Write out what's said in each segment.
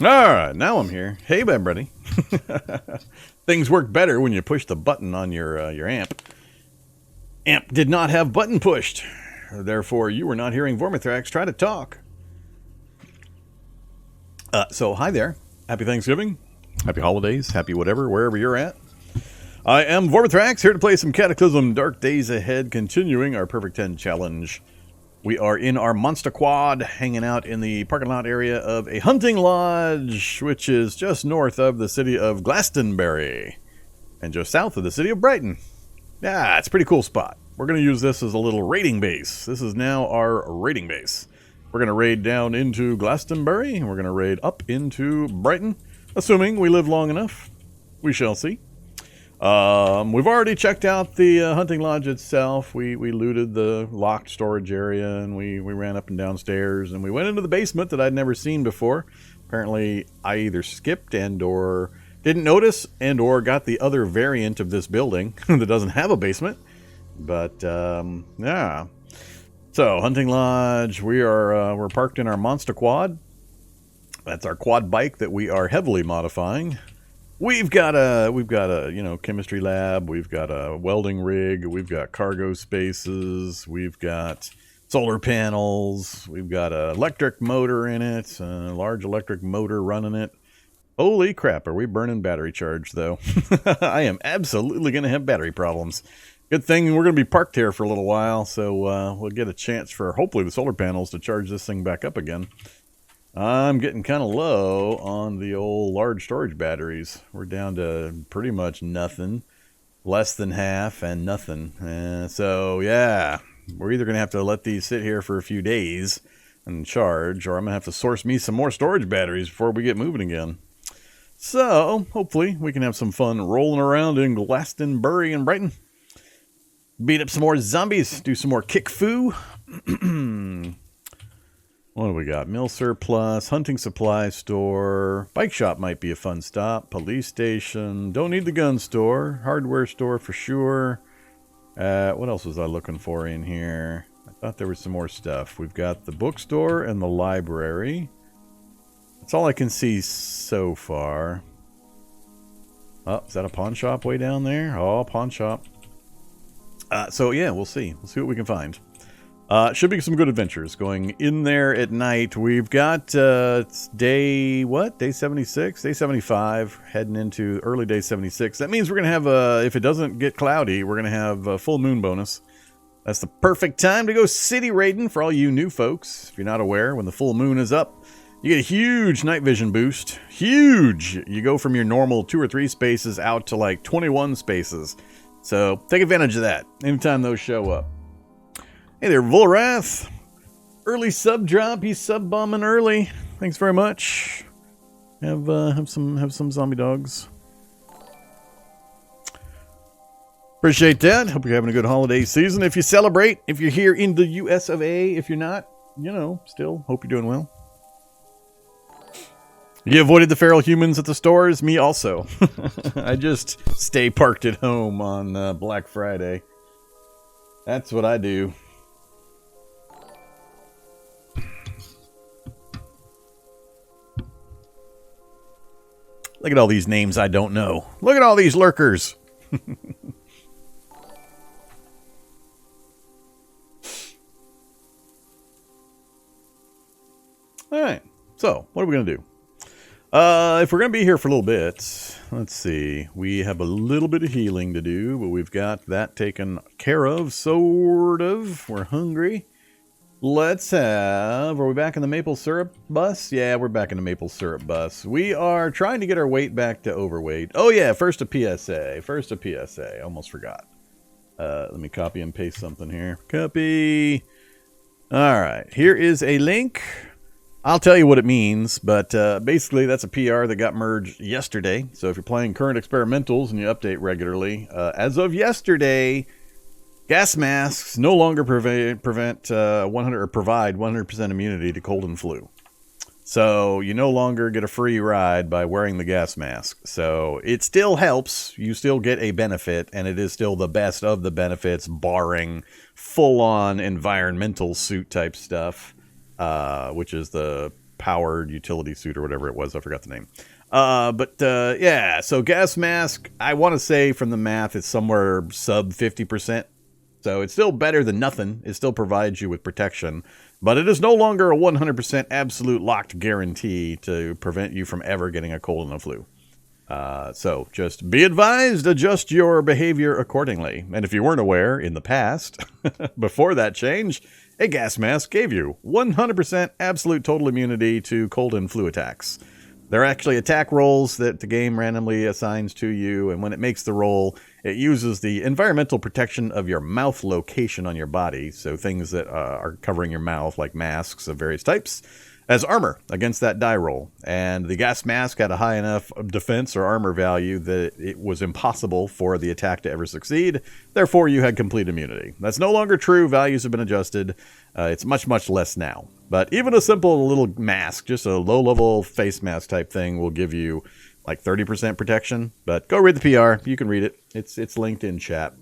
Alright, now I'm here. Hey, everybody. Things work better when you push the button on your amp. Amp did not have button pushed. Therefore, you were not hearing Vormithrax try to talk. So, hi there. Happy Thanksgiving. Happy holidays. Happy whatever, wherever you're at. I am Vormithrax, here to play some Cataclysm Dark Days Ahead, continuing our Perfect 10 challenge. We are in our monster quad, hanging out in the parking lot area of a hunting lodge, which is just north of the city of Glastonbury, and just south of the city of Brighton. Yeah, it's a pretty cool spot. We're going to use this as a little raiding base. This is now our raiding base. We're going to raid down into Glastonbury, and we're going to raid up into Brighton, assuming we live long enough. We shall see. We've already checked out the hunting lodge itself. We looted the locked storage area, and we ran up and downstairs, and we went into the basement that I'd never seen before. Apparently, I either skipped and or didn't notice and or got the other variant of this building that doesn't have a basement. But, yeah. So, hunting lodge, we're parked in our monster quad. That's our quad bike that we are heavily modifying. We've got a chemistry lab, we've got a welding rig, we've got cargo spaces, we've got solar panels, we've got an electric motor in it, a large electric motor running it. Holy crap, are we burning battery charge though? I am absolutely going to have battery problems. Good thing we're going to be parked here for a little while, so we'll get a chance for hopefully the solar panels to charge this thing back up again. I'm getting kind of low on the old large storage batteries. We're down to pretty much nothing, less than half and nothing. So yeah, we're either going to have to let these sit here for a few days and charge, or I'm going to have to source me some more storage batteries before we get moving again. So hopefully we can have some fun rolling around in Glastonbury and Brighton. Beat up some more zombies, do some more kick-fu. What do we got? Mill surplus, hunting supply store, bike shop might be a fun stop, police station, don't need the gun store, hardware store for sure. What else was I looking for in here? I thought there was some more stuff. We've got the bookstore and the library. That's all I can see so far. Oh, is that a pawn shop way down there? Oh, pawn shop. So yeah, we'll see. We'll see what we can find. Should be some good adventures going in there at night. We've got day 76, day 75, heading into early day 76. That means we're gonna have if it doesn't get cloudy, we're gonna have a full moon bonus. That's the perfect time to go city raiding for all you new folks. If you're not aware, when the full moon is up, you get a huge night vision boost. Huge! You go from your normal 2 or 3 spaces out to like 21 spaces. So take advantage of that anytime those show up. Hey there, Volrath. Early sub drop. He's sub bombing early. Thanks very much. Have some zombie dogs. Appreciate that. Hope you're having a good holiday season. If you celebrate, if you're here in the US of A, if you're not, still hope you're doing well. You avoided the feral humans at the stores. Me also. I just stay parked at home on Black Friday. That's what I do. Look at all these names I don't know. Look at all these lurkers. Alright, so what are we going to do? If we're going to be here for a little bit, let's see. We have a little bit of healing to do, but we've got that taken care of, sort of. We're hungry. Are we back in the maple syrup bus? Yeah, we're back in the maple syrup bus. We are trying to get our weight back to overweight. Oh yeah, first a PSA. Almost forgot. Let me copy and paste something here. Copy. Alright, here is a link. I'll tell you what it means, but basically that's a PR that got merged yesterday. So if you're playing current experimentals and you update regularly, as of yesterday, gas masks no longer provide 100% immunity to cold and flu. So you no longer get a free ride by wearing the gas mask. So it still helps. You still get a benefit, and it is still the best of the benefits, barring full-on environmental suit type stuff, which is the powered utility suit or whatever it was. I forgot the name. Yeah, so gas mask, I want to say from the math, it's somewhere sub 50%. So it's still better than nothing. It still provides you with protection. But it is no longer a 100% absolute locked guarantee to prevent you from ever getting a cold and a flu. So just be advised, adjust your behavior accordingly. And if you weren't aware, in the past, before that change, a gas mask gave you 100% absolute total immunity to cold and flu attacks. They're actually attack rolls that the game randomly assigns to you, and when it makes the roll, it uses the environmental protection of your mouth location on your body, so things that are covering your mouth, like masks of various types, as armor against that die roll. And the gas mask had a high enough defense or armor value that it was impossible for the attack to ever succeed. Therefore, you had complete immunity. That's no longer true. Values have been adjusted. It's much, much less now. But even a simple little mask, just a low-level face mask type thing, will give you like 30% protection. But go read the PR. You can read it. It's linked in chat.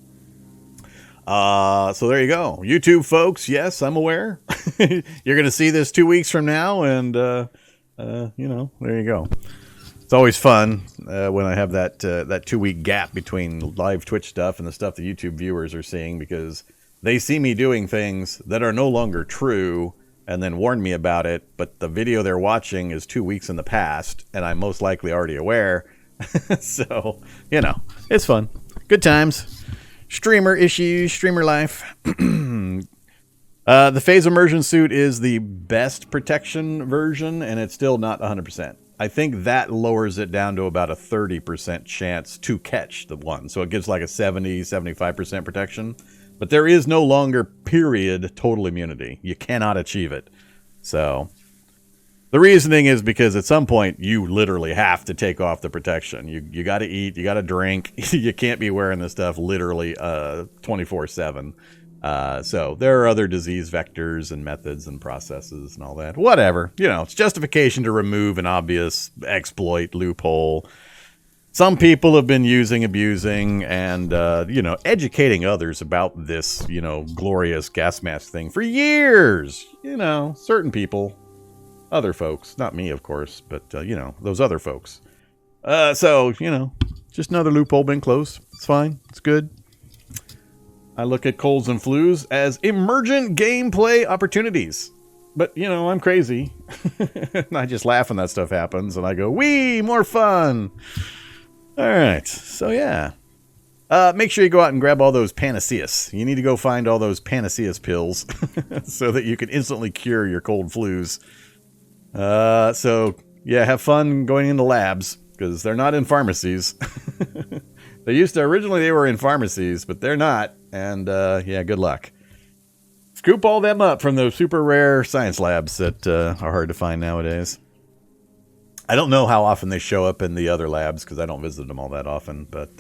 So there you go. YouTube folks, yes, I'm aware. You're going to see this 2 weeks from now, and, there you go. It's always fun when I have that 2 week gap between live Twitch stuff and the stuff the YouTube viewers are seeing, because they see me doing things that are no longer true and then warn me about it, but the video they're watching is 2 weeks in the past, and I'm most likely already aware. So, it's fun. Good times. Streamer issues, streamer life. The phase immersion suit is the best protection version, and it's still not 100%. I think that lowers it down to about a 30% chance to catch the one. So it gives like a 70-75% protection. But there is no longer, period, total immunity. You cannot achieve it. So the reasoning is because at some point you literally have to take off the protection. You got to eat, you got to drink. You can't be wearing this stuff literally 24/7. So there are other disease vectors and methods and processes and all that. Whatever. It's justification to remove an obvious exploit, loophole. Some people have been abusing, and, educating others about this, glorious gas mask thing for years. Certain people, other folks, not me, of course, but, those other folks. So, just another loophole been closed. It's fine. It's good. I look at colds and flus as emergent gameplay opportunities. But, I'm crazy. I just laugh when that stuff happens, and I go, wee, more fun. All right, so yeah. Make sure you go out and grab all those panaceas. You need to go find all those panaceas pills so that you can instantly cure your cold flus. So, yeah, have fun going into labs, because they're not in pharmacies. Originally they were in pharmacies, but they're not. And, yeah, good luck. Scoop all them up from those super rare science labs that are hard to find nowadays. I don't know how often they show up in the other labs, because I don't visit them all that often. But,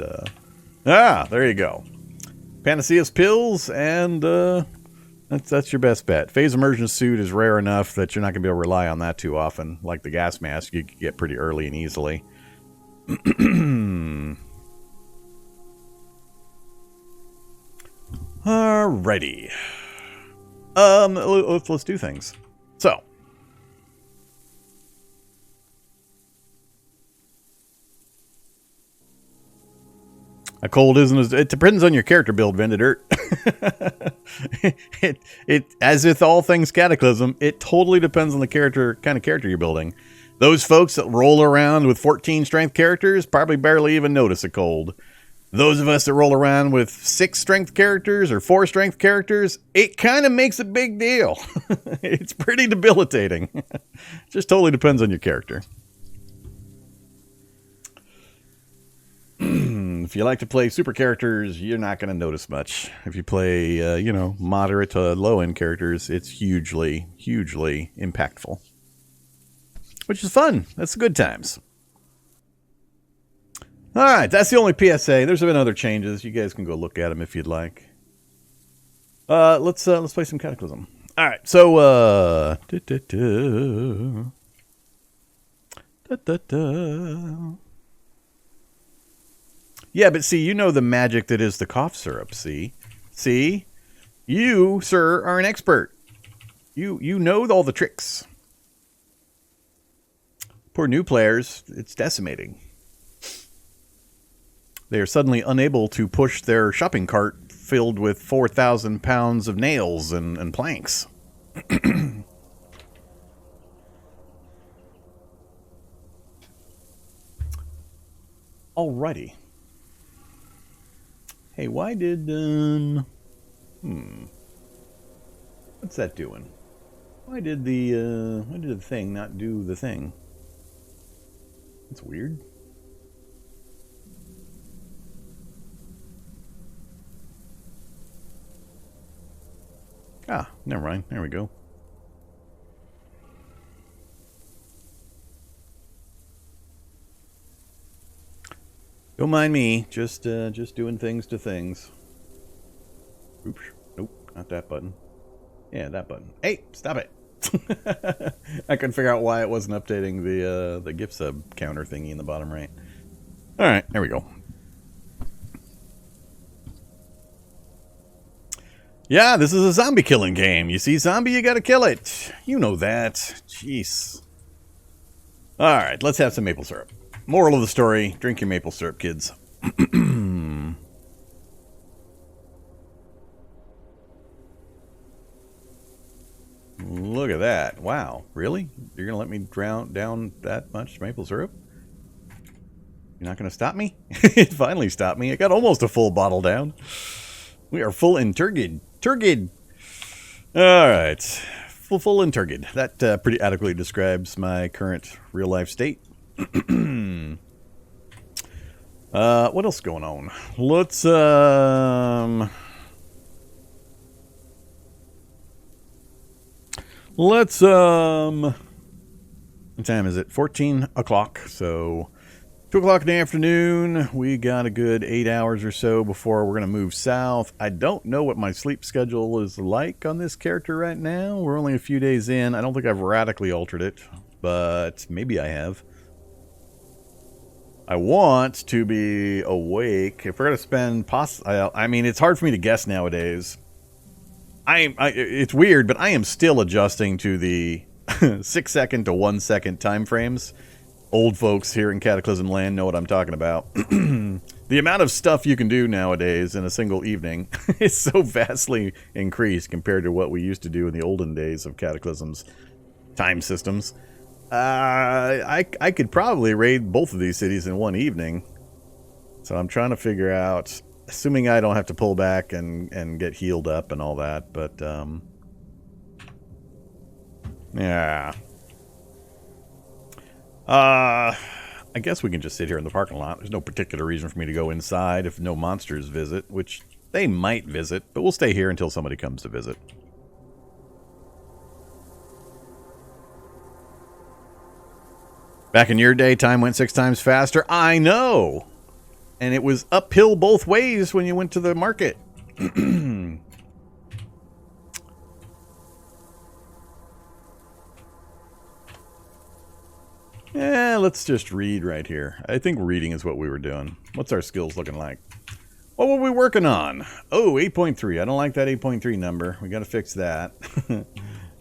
there you go. Panacea's pills, and that's your best bet. Phase immersion suit is rare enough that you're not going to be able to rely on that too often. Like the gas mask, you can get pretty early and easily. Alrighty. Let's do things. So. A cold isn't as... It depends on your character build, Vendedirt. it as with all things Cataclysm, it totally depends on the kind of character you're building. Those folks that roll around with 14 strength characters probably barely even notice a cold. Those of us that roll around with 6 strength characters or 4 strength characters, it kind of makes a big deal. It's pretty debilitating. Just totally depends on your character. If you like to play super characters, you're not going to notice much. If you play, moderate to low-end characters, it's hugely, hugely impactful. Which is fun. That's good times. All right, that's the only PSA. There's been other changes. You guys can go look at them if you'd like. Let's play some Cataclysm. All right, so yeah, but see, the magic that is the cough syrup. See, you, sir, are an expert. You know all the tricks. Poor new players, it's decimating. They are suddenly unable to push their shopping cart filled with 4,000 pounds of nails and planks. Alrighty. Hey, why did, what's that doing? Why did the thing not do the thing? That's weird. Ah, never mind. There we go. Don't mind me. Just doing things to things. Oops. Nope, not that button. Yeah, that button. Hey, stop it. I couldn't figure out why it wasn't updating the gift sub counter thingy in the bottom right. All right, there we go. Yeah, this is a zombie killing game. You see zombie, you gotta kill it. You know that. Jeez. All right, let's have some maple syrup. Moral of the story, drink your maple syrup, kids. Look at that. Wow. Really? You're going to let me drown down that much maple syrup? You're not going to stop me? It finally stopped me. I got almost a full bottle down. We are full and turgid. Turgid. All right. Full and turgid. That pretty adequately describes my current real-life state. What else going on? Let's, what time is it? 14 o'clock. So 2 o'clock in the afternoon. We got a good 8 hours or so before we're going to move south. I don't know what my sleep schedule is like on this character right now. We're only a few days in. I don't think I've radically altered it, but maybe I have. I want to be awake. If we're going to spend... I mean, it's hard for me to guess nowadays. It's weird, but I am still adjusting to the 6 second to 1 second time frames. Old folks here in Cataclysm land know what I'm talking about. The amount of stuff you can do nowadays in a single evening is so vastly increased compared to what we used to do in the olden days of Cataclysm's time systems. I could probably raid both of these cities in one evening. So I'm trying to figure out, assuming I don't have to pull back and get healed up and all that, but yeah. I guess we can just sit here in the parking lot. There's no particular reason for me to go inside if no monsters visit, which they might visit, but we'll stay here until somebody comes to visit. Back in your day, time went 6 times faster. I know! And it was uphill both ways when you went to the market. Yeah, let's just read right here. I think reading is what we were doing. What's our skills looking like? What were we working on? Oh, 8.3. I don't like that 8.3 number. We got to fix that.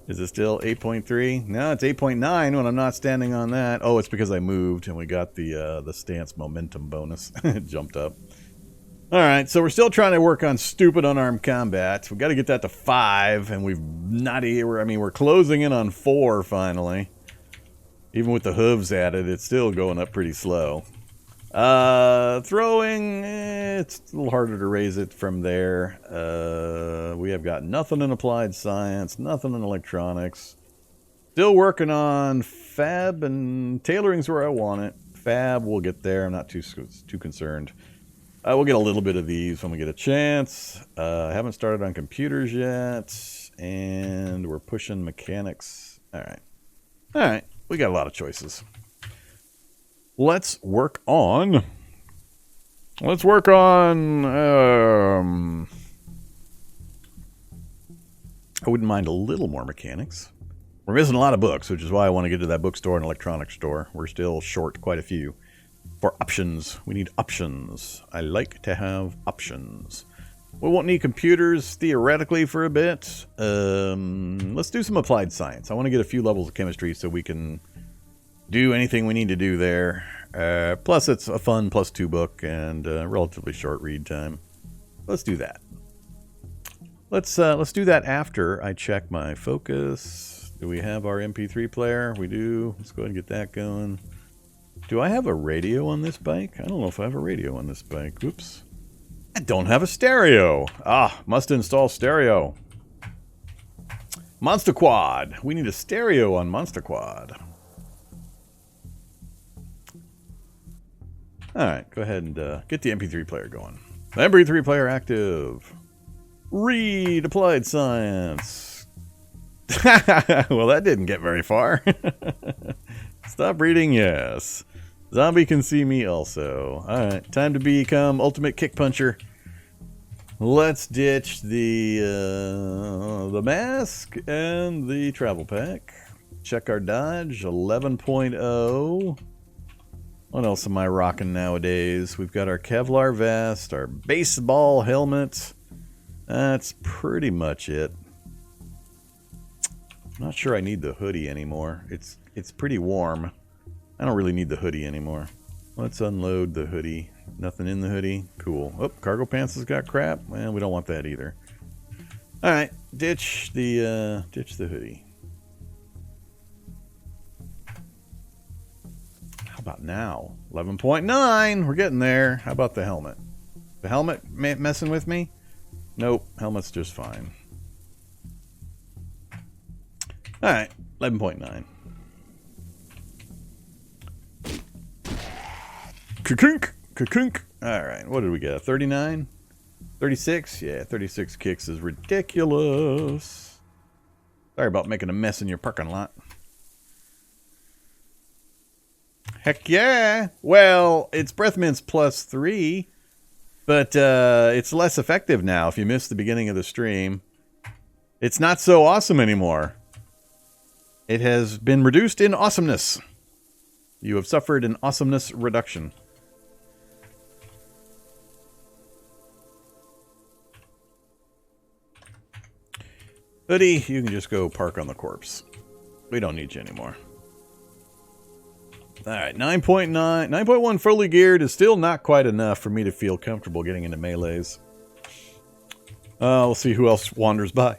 Is it still 8.3? No, it's 8.9 when I'm not standing on that. Oh, it's because I moved and we got the stance momentum bonus. It jumped up. All right, so we're still trying to work on stupid unarmed combat. We've got to get that to 5, and we've not here. I mean, we're closing in on 4 finally. Even with the hooves added, it's still going up pretty slow. Throwing, it's a little harder to raise it from there. We have got nothing in applied science, nothing in electronics. Still working on fab, and tailoring's where I want it. Fab, we'll get there. I'm not too concerned. We'll get a little bit of these when we get a chance. Haven't started on computers yet, and we're pushing mechanics. All right. We got a lot of choices. Let's work on... I wouldn't mind a little more mechanics. We're missing a lot of books, which is why I want to get to that bookstore and electronics store. We're still short quite a few. For options, we need options. I like to have options. We won't need computers, theoretically, for a bit. Let's do some applied science. I want to get a few levels of chemistry so we can do anything we need to do there. Plus, it's a fun +2 book and relatively short read time. Let's do that. Let's do that after I check my focus. Do we have our MP3 player? We do. Let's go ahead and get that going. Do I have a radio on this bike? I don't know if I have a radio on this bike. Oops. I don't have a stereo. Ah, must install stereo. Monster Quad. We need a stereo on Monster Quad. Alright, go ahead and get the MP3 player going. MP3 player active. Read Applied Science. Well, that didn't get very far. Stop reading, yes. Zombie can see me also. Alright, time to become Ultimate Kick Puncher. Let's ditch the mask and the travel pack. Check our dodge, 11.0. What else am I rocking nowadays? We've got our Kevlar vest, our baseball helmet. That's pretty much it. I'm not sure I need the hoodie anymore. It's pretty warm. I don't really need the hoodie anymore. Let's unload the hoodie. Nothing in the hoodie. Cool. Oh, cargo pants has got crap. Well, we don't want that either. All right, ditch the hoodie. How about now? 11.9. We're getting there. How about the helmet? The helmet messing with me? Nope. Helmet's just fine. All right, 11.9. Kakunk, kakunk. All right, what did we get? 39? 36? Yeah, 36 kicks is ridiculous. Sorry about making a mess in your parking lot. Heck yeah. Well, it's Breath Mints +3, but it's less effective now if you missed the beginning of the stream. It's not so awesome anymore. It has been reduced in awesomeness. You have suffered an awesomeness reduction. Hoodie, you can just go park on the corpse. We don't need you anymore. Alright, 9.9. 9.1 fully geared is still not quite enough for me to feel comfortable getting into melees. We'll see who else wanders by.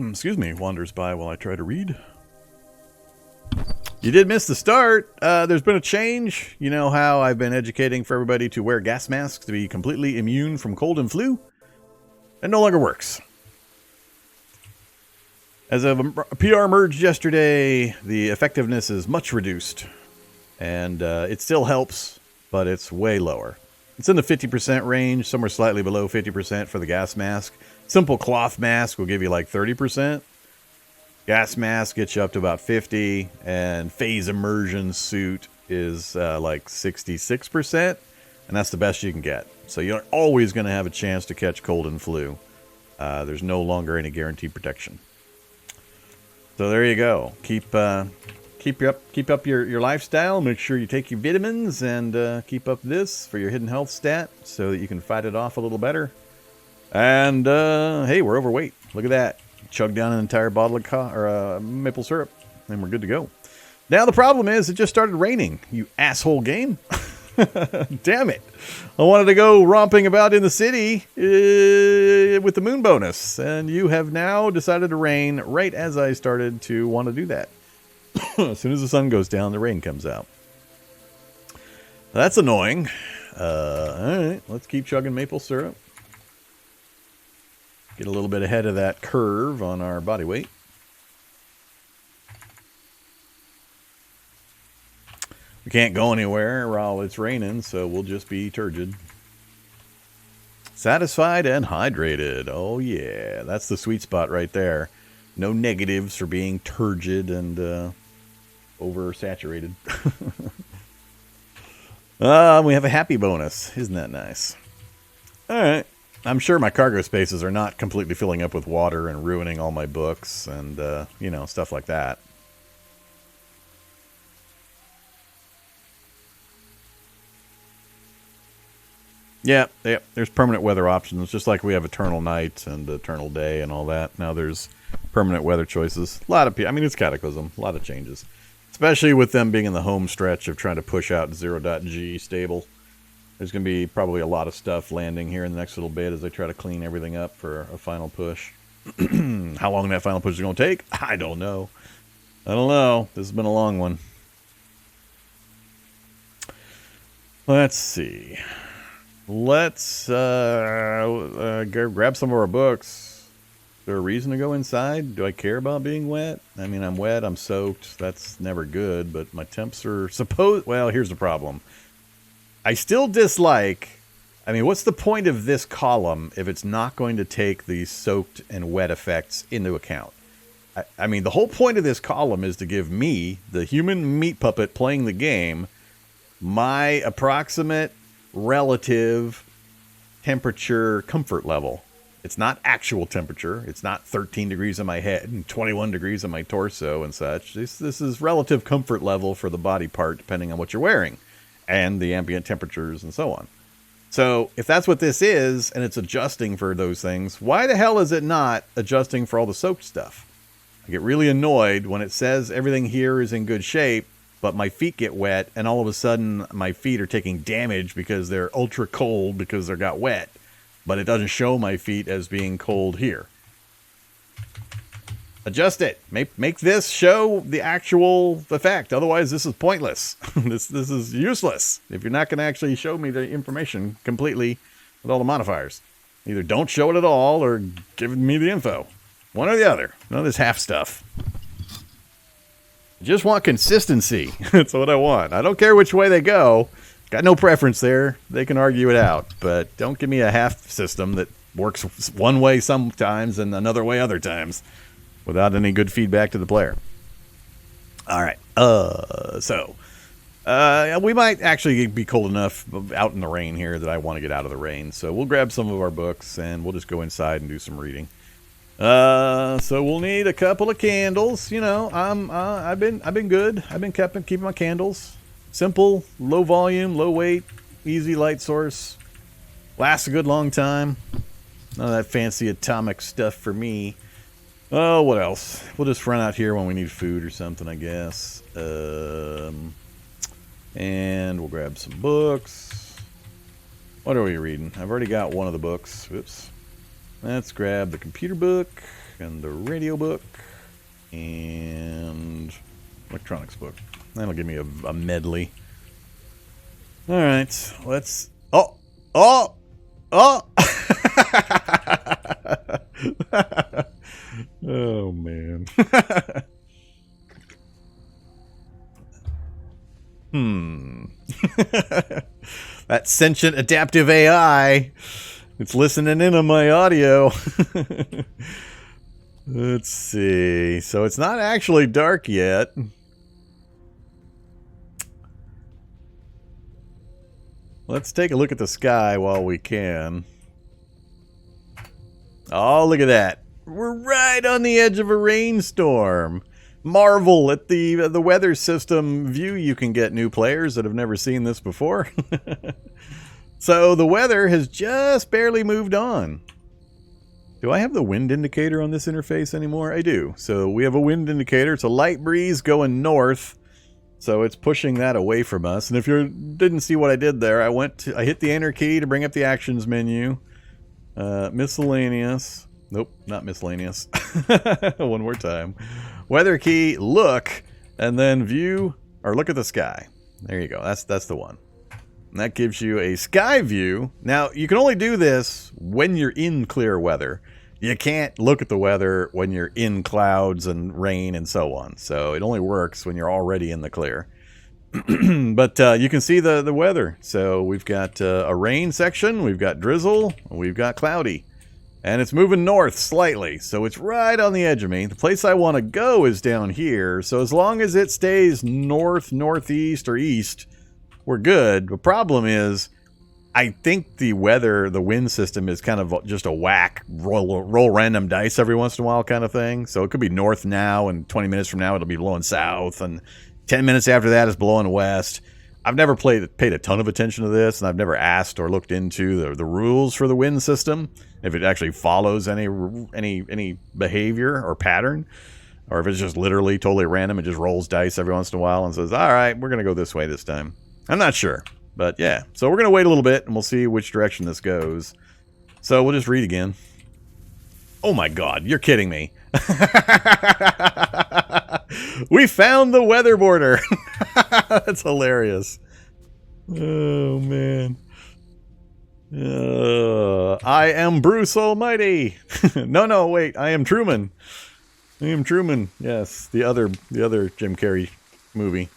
Excuse me, wanders by while I try to read. You did miss the start. There's been a change. You know how I've been educating for everybody to wear gas masks to be completely immune from cold and flu? It no longer works. As a PR merged yesterday, the effectiveness is much reduced. And it still helps, but it's way lower. It's in the 50% range, somewhere slightly below 50% for the gas mask. Simple cloth mask will give you like 30%. Gas mask gets you up to about 50%, and phase immersion suit is like 66%, and that's the best you can get. So you're always going to have a chance to catch cold and flu. There's no longer any guaranteed protection. So there you go. Keep up your lifestyle. Make sure you take your vitamins and keep up this for your hidden health stat so that you can fight it off a little better. And hey, we're overweight. Look at that. Chug down an entire bottle of maple syrup, and we're good to go. Now the problem is it just started raining. You asshole game. Damn it. I wanted to go romping about in the city with the moon bonus, and you have now decided to rain right as I started to want to do that. As soon as the sun goes down, the rain comes out. That's annoying. Alright, let's keep chugging maple syrup. Get a little bit ahead of that curve on our body weight. We can't go anywhere while it's raining, so we'll just be turgid. Satisfied and hydrated. Oh yeah, that's the sweet spot right there. No negatives for being turgid and oversaturated. We have a happy bonus. Isn't that nice? Alright. I'm sure my cargo spaces are not completely filling up with water and ruining all my books and, you know, stuff like that. Yeah, there's permanent weather options, just like we have eternal night and eternal day and all that. Now there's permanent weather choices. A lot of people, I mean, it's Cataclysm. A lot of changes. Especially with them being in the home stretch of trying to push out 0.g stable. There's going to be probably a lot of stuff landing here in the next little bit as they try to clean everything up for a final push. How long that final push is going to take, I don't know. I don't know. This has been a long one. Let's see. Let's grab some of our books. Is there a reason to go inside? Do I care about being wet? I mean, I'm wet, I'm soaked. That's never good, but my temps are supposed... Well, here's the problem. I still dislike... I mean, what's the point of this column if it's not going to take the soaked and wet effects into account? I mean, the whole point of this column is to give me, the human meat puppet playing the game, my approximate relative temperature comfort level. It's not actual temperature. It's not 13 degrees on my head and 21 degrees on my torso and such. This is relative comfort level for the body part depending on what you're wearing and the ambient temperatures and so on. So if that's what this is and it's adjusting for those things, why the hell is it not adjusting for all the soaked stuff? I get really annoyed when it says everything here is in good shape, but my feet get wet and all of a sudden my feet are taking damage because they're ultra cold because they got wet. But it doesn't show my feet as being cold here. Adjust it. Make this show the actual effect. Otherwise, this is pointless. This is useless. If you're not going to actually show me the information completely with all the modifiers. Either don't show it at all or give me the info. One or the other. None of this half stuff. I just want consistency. That's what I want. I don't care which way they go. Got no preference there. They can argue it out, but don't give me a half system that works one way sometimes and another way other times without any good feedback to the player. All right. We might actually be cold enough out in the rain here that I want to get out of the rain. So we'll grab some of our books and we'll just go inside and do some reading. So we'll need a couple of candles. You know, I've been good. I've been keeping my candles. Simple, low volume, low weight, easy light source. Lasts a good long time. None of that fancy atomic stuff for me. Oh, what else? We'll just run out here when we need food or something, I guess. And we'll grab some books. What are we reading? I've already got one of the books. Oops. Let's grab the computer book and the radio book and electronics book. That'll give me a medley. All right, let's... Oh! Oh, man. That sentient adaptive AI. It's listening in on my audio. Let's see. So it's not actually dark yet. Let's take a look at the sky while we can. Oh, look at that. We're right on the edge of a rainstorm. Marvel at the weather system view you can get, new players that have never seen this before. So the weather has just barely moved on. Do I have the wind indicator on this interface anymore? I do. So we have a wind indicator. It's a light breeze going north. So it's pushing that away from us. And if you didn't see what I did there, I hit the enter key to bring up the actions menu. Miscellaneous. Nope, not miscellaneous. One more time. Weather key, look, and then view, or look at the sky. There you go. That's the one. And that gives you a sky view. Now, you can only do this when you're in clear weather. You can't look at the weather when you're in clouds and rain and so on. So it only works when you're already in the clear. But you can see the weather. So we've got a rain section, we've got drizzle, we've got cloudy. And it's moving north slightly, so it's right on the edge of me. The place I want to go is down here, so as long as it stays north, northeast, or east, we're good. The problem is, I think the wind system is kind of just a whack, roll random dice every once in a while kind of thing. So it could be north now, and 20 minutes from now it'll be blowing south, and 10 minutes after that it's blowing west. I've never paid a ton of attention to this, and I've never asked or looked into the rules for the wind system, if it actually follows any behavior or pattern. Or if it's just literally totally random, it just rolls dice every once in a while and says, all right, we're going to go this way this time. I'm not sure. But yeah, so we're going to wait a little bit and we'll see which direction this goes. So we'll just read again. Oh my god, you're kidding me. We found the weather border. That's hilarious. Oh man. I am Bruce Almighty. No, wait, I am Truman. I am Truman. Yes, the other Jim Carrey movie.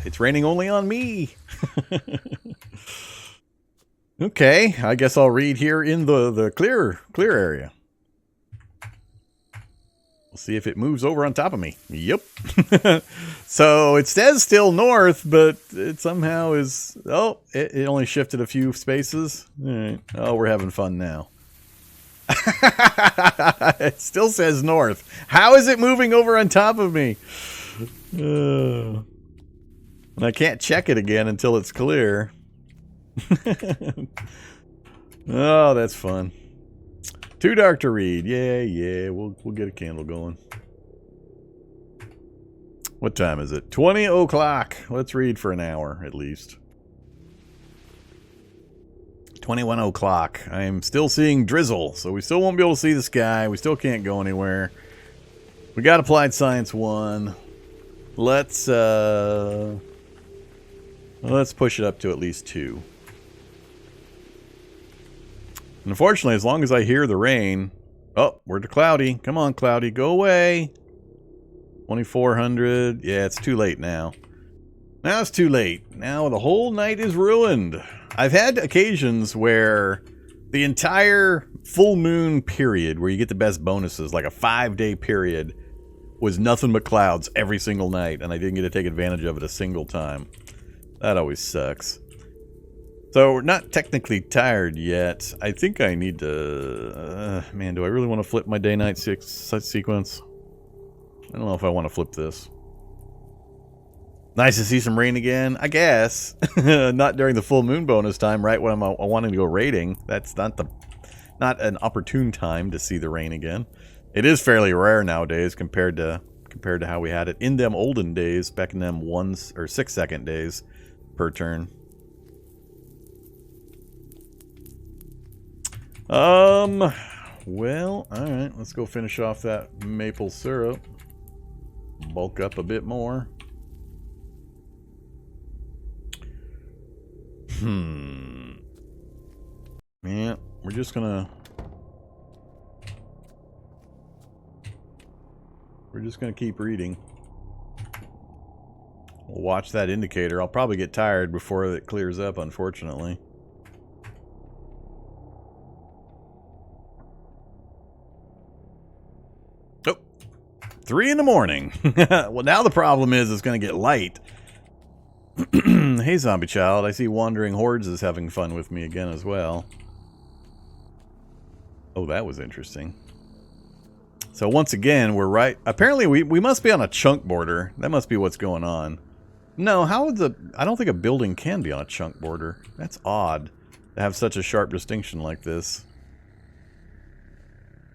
It's raining only on me. Okay, I guess I'll read here in the clear area. We'll see if it moves over on top of me. Yep. So it says still north, but it somehow is... Oh, it only shifted a few spaces. All right. Oh, we're having fun now. It still says north. How is it moving over on top of me? And I can't check it again until it's clear. Oh, that's fun. Too dark to read. Yeah. We'll get a candle going. What time is it? 20 o'clock. Let's read for an hour at least. 21 o'clock. I'm still seeing drizzle, so we still won't be able to see the sky. We still can't go anywhere. We got Applied Science 1. Let's push it up to at least 2. And unfortunately, as long as I hear the rain... Oh, we're to cloudy. Come on, cloudy, go away. 2400. Yeah, it's too late now. Now it's too late. Now the whole night is ruined. I've had occasions where the entire full moon period, where you get the best bonuses, like a 5-day period, was nothing but clouds every single night, and I didn't get to take advantage of it a single time. That always sucks. So we're not technically tired yet. I think I need to... man, do I really want to flip my day-night sequence? I don't know if I want to flip this. Nice to see some rain again, I guess. Not during the full moon bonus time, right when I'm wanting to go raiding. That's not an opportune time to see the rain again. It is fairly rare nowadays compared to how we had it in them olden days, back in them 1 or 6 second days per turn. Well, alright, let's go finish off that maple syrup. Bulk up a bit more. Yeah, we're just gonna keep reading. We'll watch that indicator. I'll probably get tired before it clears up, unfortunately. Oh, 3 in the morning. Well, now the problem is it's going to get light. Hey, zombie child. I see Wandering Hordes is having fun with me again as well. Oh, that was interesting. So once again, we're right. Apparently, we must be on a chunk border. That must be what's going on. No, how would the... I don't think a building can be on a chunk border. That's odd to have such a sharp distinction like this.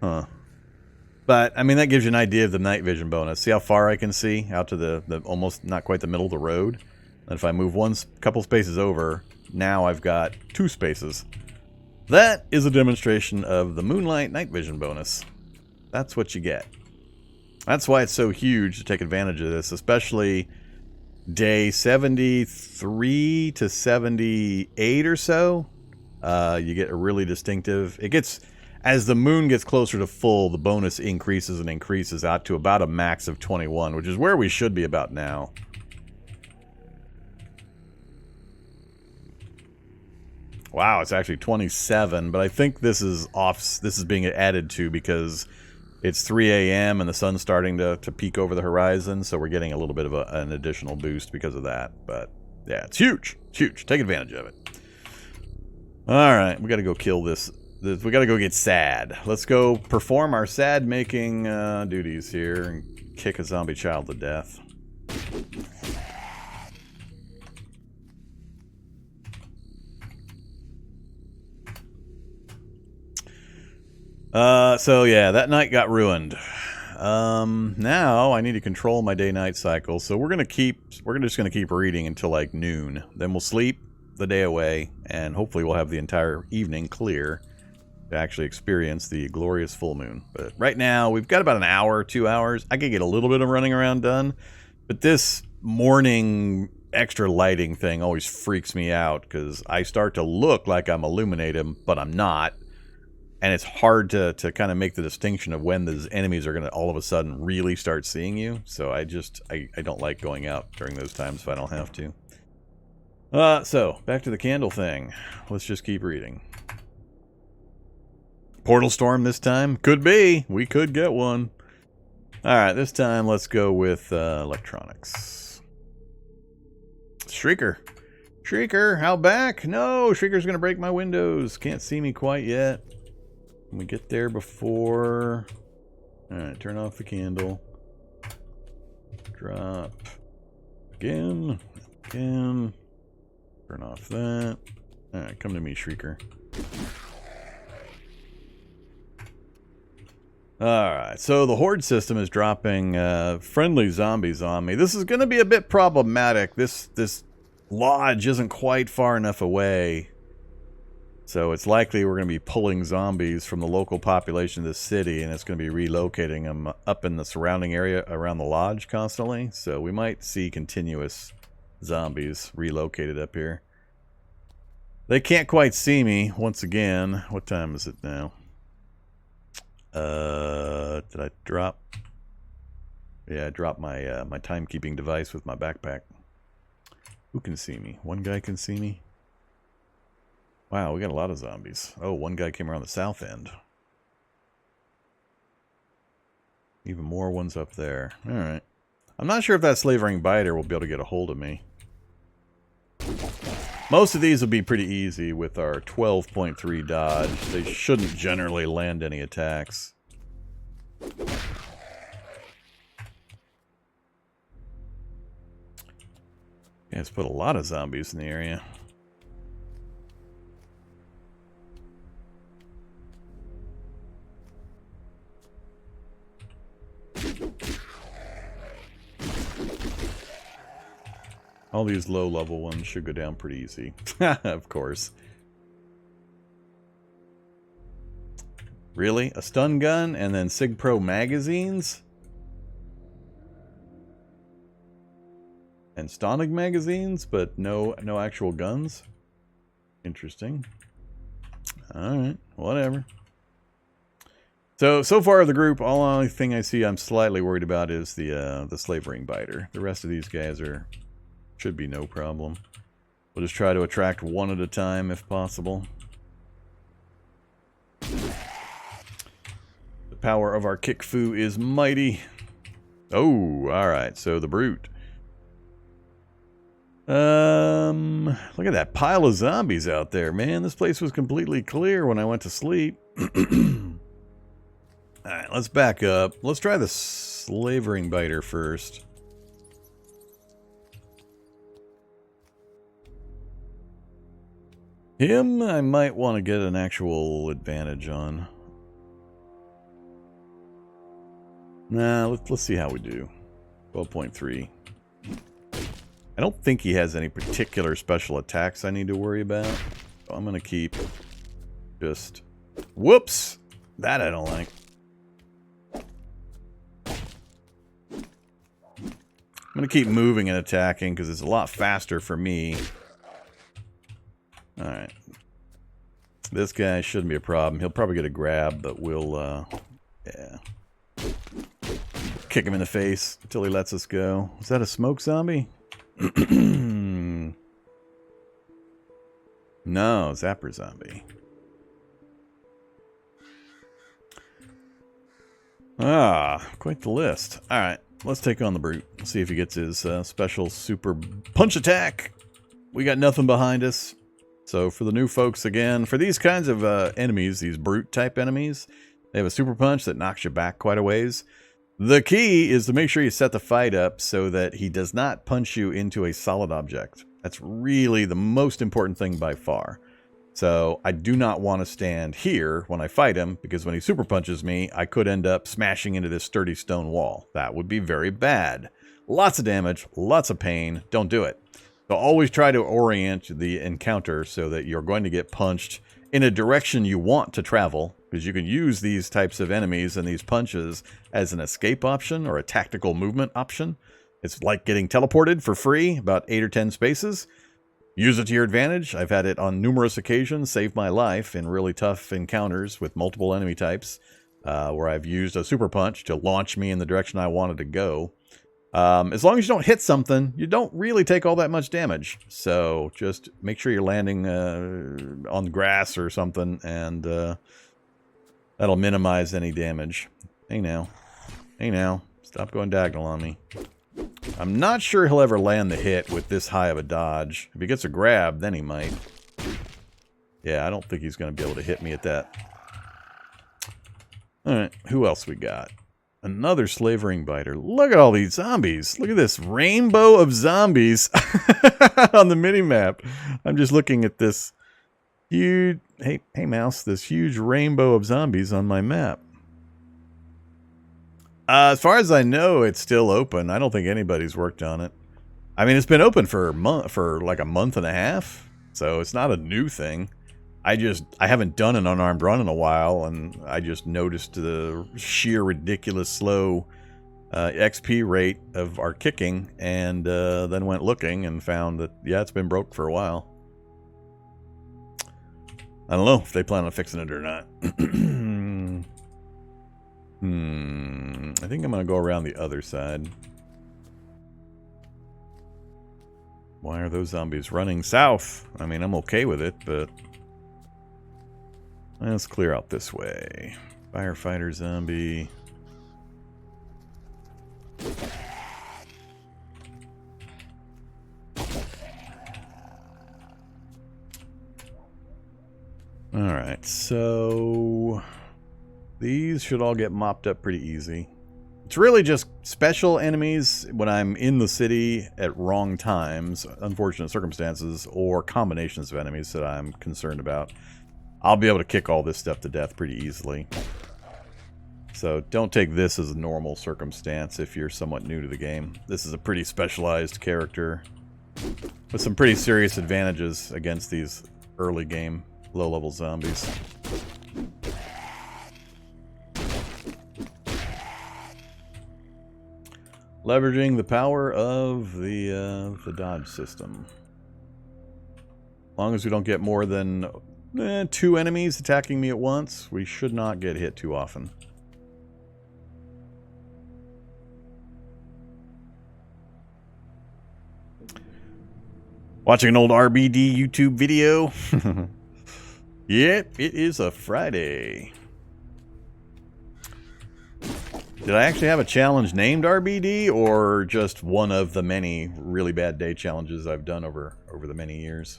Huh. But, I mean, that gives you an idea of the night vision bonus. See how far I can see out to the almost not quite the middle of the road? And if I move couple spaces over, now I've got 2 spaces. That is a demonstration of the Moonlight night vision bonus. That's what you get. That's why it's so huge to take advantage of this, especially day 73 to 78 or so. You get a really distinctive... It gets... As the moon gets closer to full, the bonus increases and increases out to about a max of 21, which is where we should be about now. Wow, it's actually 27, but I think this is off. This is being added to because it's 3 a.m. and the sun's starting to peek over the horizon, so we're getting a little bit of an additional boost because of that. But yeah, it's huge. It's huge. Take advantage of it. All right, we got to go kill this. We got to go get sad. Let's go perform our sad making duties here and kick a zombie child to death. So yeah, that night got ruined. Now I need to control my day-night cycle, so we're just gonna keep reading until like noon. Then we'll sleep the day away, and hopefully we'll have the entire evening clear to actually experience the glorious full moon. But right now, we've got about an hour, 2 hours. I could get a little bit of running around done, but this morning extra lighting thing always freaks me out because I start to look like I'm illuminated, but I'm not. And it's hard to kind of make the distinction of when those enemies are going to all of a sudden really start seeing you. So I don't like going out during those times if I don't have to. So, back to the candle thing. Let's just keep reading. Portal Storm this time? Could be. We could get one. Alright, this time let's go with electronics. Shrieker. Shrieker, how back? No, Shrieker's going to break my windows. Can't see me quite yet. Can we get there before... Alright, turn off the candle. Drop. Again. Again. Turn off that. Alright, come to me, Shrieker. Alright, so the Horde system is dropping friendly zombies on me. This is going to be a bit problematic. This lodge isn't quite far enough away. So it's likely we're going to be pulling zombies from the local population of this city, and it's going to be relocating them up in the surrounding area around the lodge constantly. So we might see continuous zombies relocated up here. They can't quite see me once again. What time is it now? Did I drop? Yeah, I dropped my my timekeeping device with my backpack. Who can see me? One guy can see me. Wow, we got a lot of zombies. Oh, one guy came around the south end. Even more ones up there. Alright. I'm not sure if that slavering biter will be able to get a hold of me. Most of these will be pretty easy with our 12.3 dodge. They shouldn't generally land any attacks. Yeah, it's put a lot of zombies in the area. All these low-level ones should go down pretty easy. Of course. Really? A stun gun and then Sig Pro magazines? And Stonig magazines, but no actual guns? Interesting. Alright, whatever. So far the group, only thing I see I'm slightly worried about is the slavering biter. The rest of these guys should be no problem. We'll just try to attract one at a time if possible. The power of our kick fu is mighty. Oh, alright, so the brute. Look at that pile of zombies out there, man. This place was completely clear when I went to sleep. Alright, let's back up. Let's try the slavering biter first. Him, I might want to get an actual advantage on. Nah, let's see how we do. 12.3. I don't think he has any particular special attacks I need to worry about. So I'm going to keep just... Whoops! That I don't like. I'm going to keep moving and attacking because it's a lot faster for me. Alright. This guy shouldn't be a problem. He'll probably get a grab, but we'll, yeah. Kick him in the face until he lets us go. Is that a smoke zombie? No, Zapper zombie. Ah, quite the list. Alright, let's take on the brute. See if he gets his special super punch attack. We got nothing behind us. So for the new folks again, for these kinds of enemies, these brute type enemies, they have a super punch that knocks you back quite a ways. The key is to make sure you set the fight up so that he does not punch you into a solid object. That's really the most important thing by far. So I do not want to stand here when I fight him, because when he super punches me, I could end up smashing into this sturdy stone wall. That would be very bad. Lots of damage, lots of pain. Don't do it. So always try to orient the encounter so that you're going to get punched in a direction you want to travel, because you can use these types of enemies and these punches as an escape option or a tactical movement option. It's like getting teleported for free, about 8 or 10 spaces. Use it to your advantage. I've had it on numerous occasions, saved my life in really tough encounters with multiple enemy types, where I've used a super punch to launch me in the direction I wanted to go. As long as you don't hit something, you don't really take all that much damage. So just make sure you're landing on the grass or something, and that'll minimize any damage. Hey now. Hey now. Stop going diagonal on me. I'm not sure he'll ever land the hit with this high of a dodge. If he gets a grab, then he might. Yeah, I don't think he's going to be able to hit me at that. Alright, who else we got? Another slavering biter. Look at all these zombies. Look at this rainbow of zombies on the minimap. I'm just looking at this huge... Hey, mouse. This huge rainbow of zombies on my map. As far as I know, it's still open. I don't think anybody's worked on it. I mean, it's been open for like a month and a half, so it's not a new thing. I haven't done an unarmed run in a while, and I just noticed the sheer ridiculous slow XP rate of our kicking, and then went looking and found that, yeah, it's been broke for a while. I don't know if they plan on fixing it or not. I think I'm going to go around the other side. Why are those zombies running south? I mean, I'm okay with it, but... Let's clear out this way. Firefighter zombie. Alright, so... These should all get mopped up pretty easy. It's really just special enemies when I'm in the city at wrong times, unfortunate circumstances, or combinations of enemies that I'm concerned about. I'll be able to kick all this stuff to death pretty easily. So don't take this as a normal circumstance if you're somewhat new to the game. This is a pretty specialized character with some pretty serious advantages against these early game low-level zombies. Leveraging the power of the dodge system. As long as we don't get more than 2 enemies attacking me at once, we should not get hit too often. Watching an old RBD YouTube video. Yep, it is a Friday. Did I actually have a challenge named RBD, or just one of the many really bad day challenges I've done over the many years?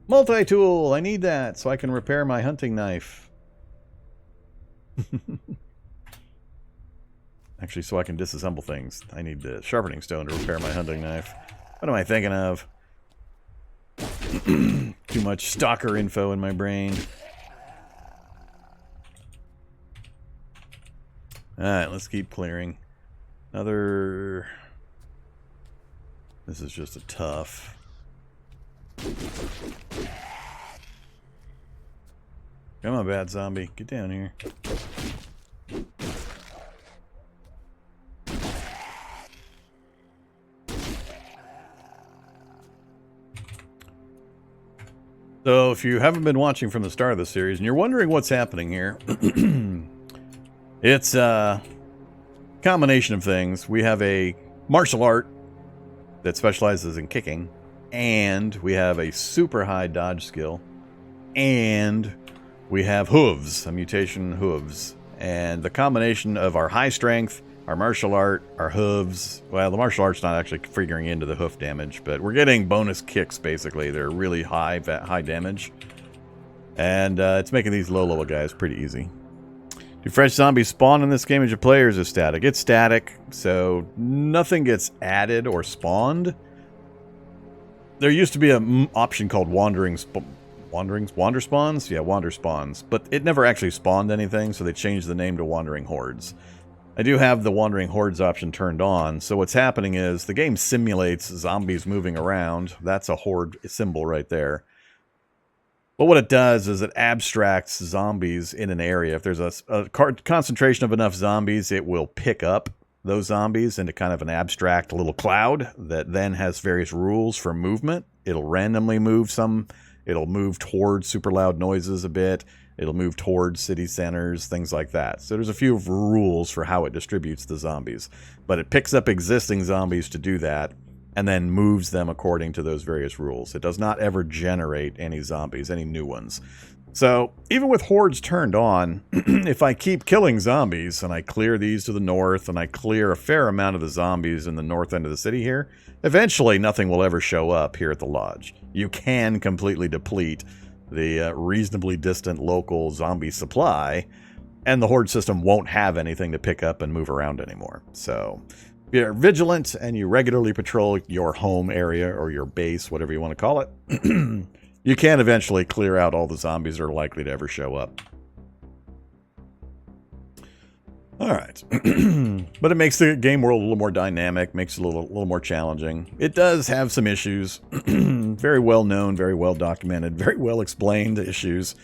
Multi-tool! I need that so I can repair my hunting knife. Actually, so I can disassemble things. I need the sharpening stone to repair my hunting knife. What am I thinking of? Too much stalker info in my brain. Alright, let's keep clearing. Another... This is just a tough... Come on, bad zombie. Get down here. So, if you haven't been watching from the start of the series, and you're wondering what's happening here... It's a combination of things. We have a martial art that specializes in kicking, and we have a super high dodge skill, and we have hooves, a mutation hooves. And the combination of our high strength, our martial art, our hooves, well, the martial art's not actually figuring into the hoof damage, but we're getting bonus kicks, basically. They're really high damage, and it's making these low-level guys pretty easy. Do fresh zombies spawn in this game as your players is static? It's static, so nothing gets added or spawned. There used to be an option called wander spawns? Yeah, wander spawns. But it never actually spawned anything, so they changed the name to wandering hordes. I do have the wandering hordes option turned on, so what's happening is the game simulates zombies moving around. That's a horde symbol right there. But what it does is it abstracts zombies in an area. If there's a concentration of enough zombies, it will pick up those zombies into kind of an abstract little cloud that then has various rules for movement. It'll randomly move some. It'll move towards super loud noises a bit. It'll move towards city centers, things like that. So there's a few rules for how it distributes the zombies. But it picks up existing zombies to do that, and then moves them according to those various rules. It does not ever generate any zombies, any new ones. So even with hordes turned on, if I keep killing zombies, and I clear these to the north, and I clear a fair amount of the zombies in the north end of the city here, eventually nothing will ever show up here at the lodge. You can completely deplete the reasonably distant local zombie supply, and the horde system won't have anything to pick up and move around anymore. So if you're vigilant and you regularly patrol your home area or your base, whatever you want to call it, you can eventually clear out all the zombies that are likely to ever show up. Alright. But it makes the game world a little more dynamic, makes it a little more challenging. It does have some issues. Very well known, very well documented, very well explained issues.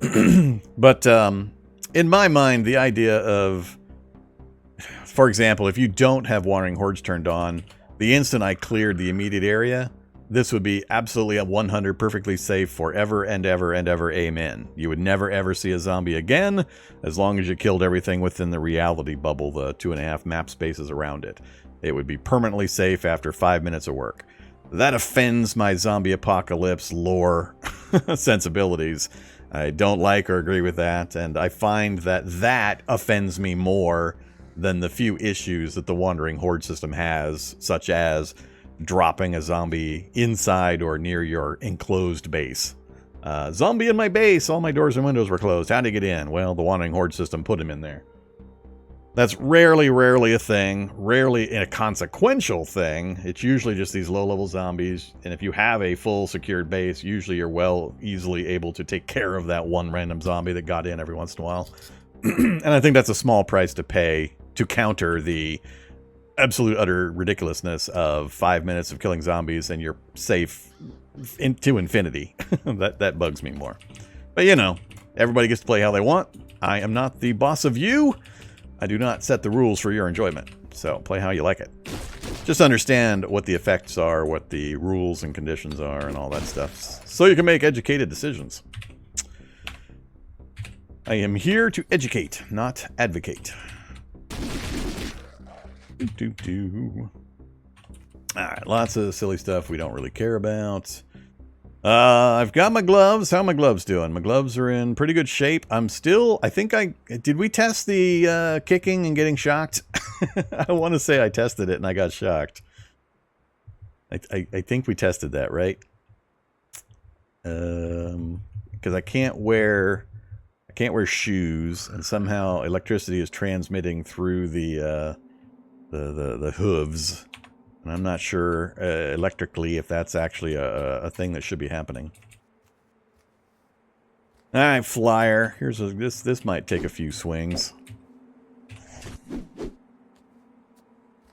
But in my mind, the idea of, for example, if you don't have wandering hordes turned on, the instant I cleared the immediate area, this would be absolutely a 100 perfectly safe forever and ever and ever, amen. You would never ever see a zombie again, as long as you killed everything within the reality bubble, the 2.5 map spaces around it. It would be permanently safe after 5 minutes of work. That offends my zombie apocalypse lore sensibilities. I don't like or agree with that, and I find that that offends me more than the few issues that the wandering horde system has, such as dropping a zombie inside or near your enclosed base. Zombie in my base, all my doors and windows were closed. How'd he get in? Well, the wandering horde system put him in there. That's rarely a thing, rarely a consequential thing. It's usually just these low-level zombies, and if you have a full secured base, usually you're easily able to take care of that one random zombie that got in every once in a while. And I think that's a small price to pay to counter the absolute utter ridiculousness of 5 minutes of killing zombies and you're safe to infinity. that bugs me more. But you know, everybody gets to play how they want. I am not the boss of you. I do not set the rules for your enjoyment. So play how you like it. Just understand what the effects are, what the rules and conditions are, and all that stuff, so you can make educated decisions. I am here to educate, not advocate. Alright, lots of silly stuff we don't really care about. I've got my gloves. How are my gloves doing? My gloves are in pretty good shape. I'm still, did we test the kicking and getting shocked? I want to say I tested it and I got shocked. I think we tested that, right? Because I can't wear shoes, and somehow electricity is transmitting through the hooves, and I'm not sure electrically if that's actually a thing that should be happening. All right, flyer. Here's this might take a few swings.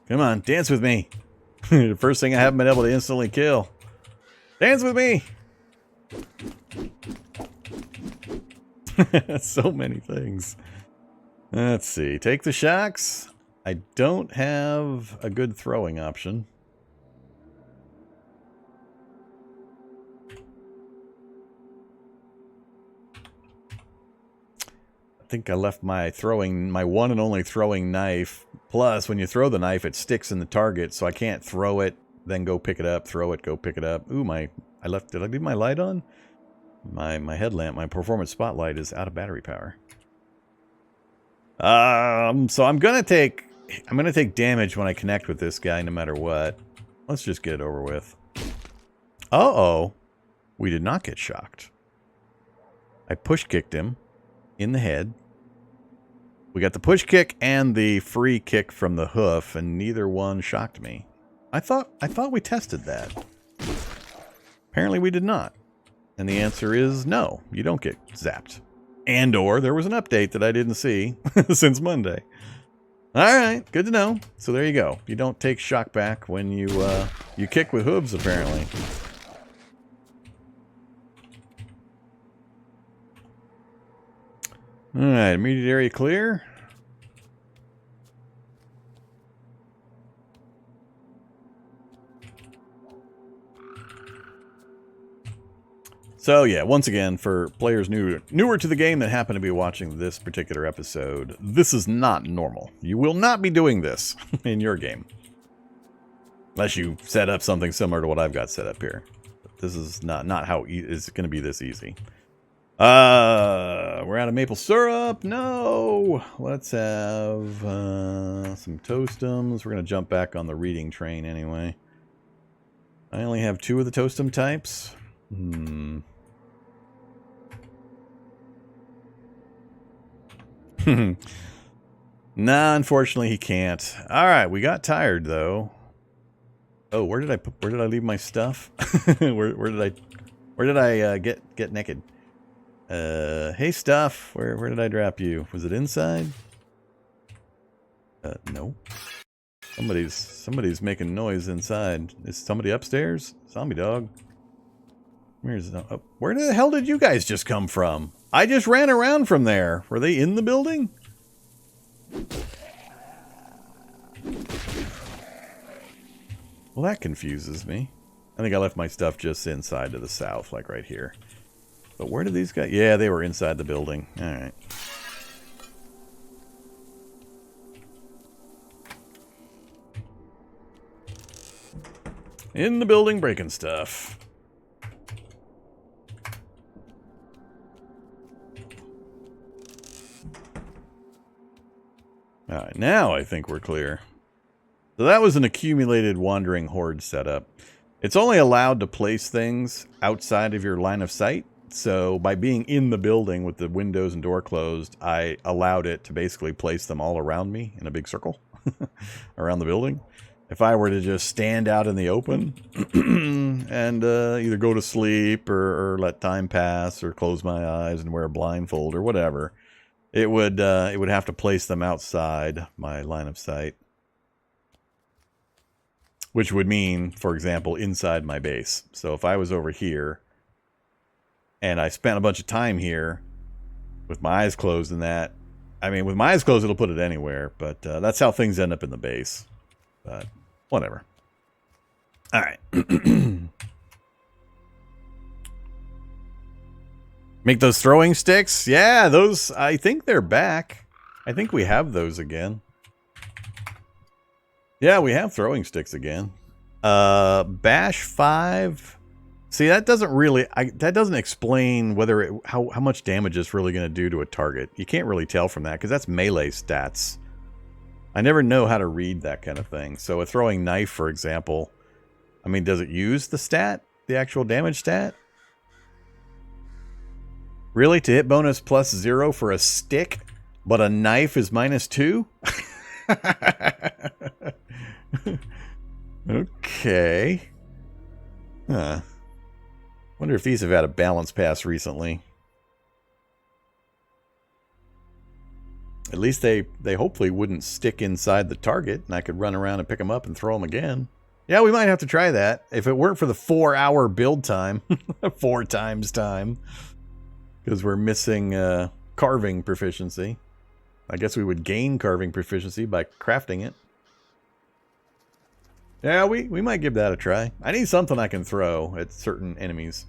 Come on, dance with me. The first thing I haven't been able to instantly kill. Dance with me. So many things. Let's see. Take the shocks. I don't have a good throwing option. I think I left my one and only throwing knife. Plus, when you throw the knife, it sticks in the target, so I can't throw it, then go pick it up, throw it, go pick it up. Ooh, did I leave my light on? My headlamp, my performance spotlight is out of battery power. So I'm gonna take damage when I connect with this guy no matter what. Let's just get it over with. Uh-oh. We did not get shocked. I push kicked him in the head. We got the push kick and the free kick from the hoof, and neither one shocked me. I thought we tested that. Apparently we did not. And the answer is no, you don't get zapped. And or there was an update that I didn't see since Monday. Alright, good to know. So there you go. You don't take shock back when you kick with hooves, apparently. Alright, immediate area clear. So yeah, once again, for players newer to the game that happen to be watching this particular episode, this is not normal. You will not be doing this in your game. Unless you set up something similar to what I've got set up here. This is not how it's going to be this easy. We're out of maple syrup. No! Let's have some toastums. We're going to jump back on the reading train anyway. I only have 2 of the toastum types. Nah, unfortunately he can't. Alright, we got tired though. Oh, where did I leave my stuff? where did I get naked? Hey stuff, where did I drop you? Was it inside? No. Somebody's making noise inside. Is somebody upstairs? Zombie dog. Where the hell did you guys just come from? I just ran around from there. Were they in the building? Well, that confuses me. I think I left my stuff just inside to the south, like right here. But where did these guys... Yeah, they were inside the building. Alright. In the building, breaking stuff. Alright, now I think we're clear. So that was an accumulated wandering horde setup. It's only allowed to place things outside of your line of sight. So by being in the building with the windows and door closed, I allowed it to basically place them all around me in a big circle around the building. If I were to just stand out in the open and either go to sleep or let time pass or close my eyes and wear a blindfold or whatever, it would have to place them outside my line of sight. Which would mean, for example, inside my base. So if I was over here and I spent a bunch of time here with my eyes closed and that, I mean, with my eyes closed, it'll put it anywhere, but that's how things end up in the base. But whatever. All right. Make those throwing sticks? Yeah, those, I think they're back. I think we have those again. Yeah, we have throwing sticks again. Bash 5. See, that doesn't really, that doesn't explain whether how much damage it's really going to do to a target. You can't really tell from that because that's melee stats. I never know how to read that kind of thing. So a throwing knife, for example, I mean, does it use the stat, the actual damage stat? Really? To hit bonus +0 for a stick, but a knife is -2? Okay. Huh. Wonder if these have had a balance pass recently. At least they hopefully wouldn't stick inside the target, and I could run around and pick them up and throw them again. Yeah, we might have to try that. If it weren't for the 4-hour build time. 4 times time. Because we're missing carving proficiency. I guess we would gain carving proficiency by crafting it. Yeah, we might give that a try. I need something I can throw at certain enemies.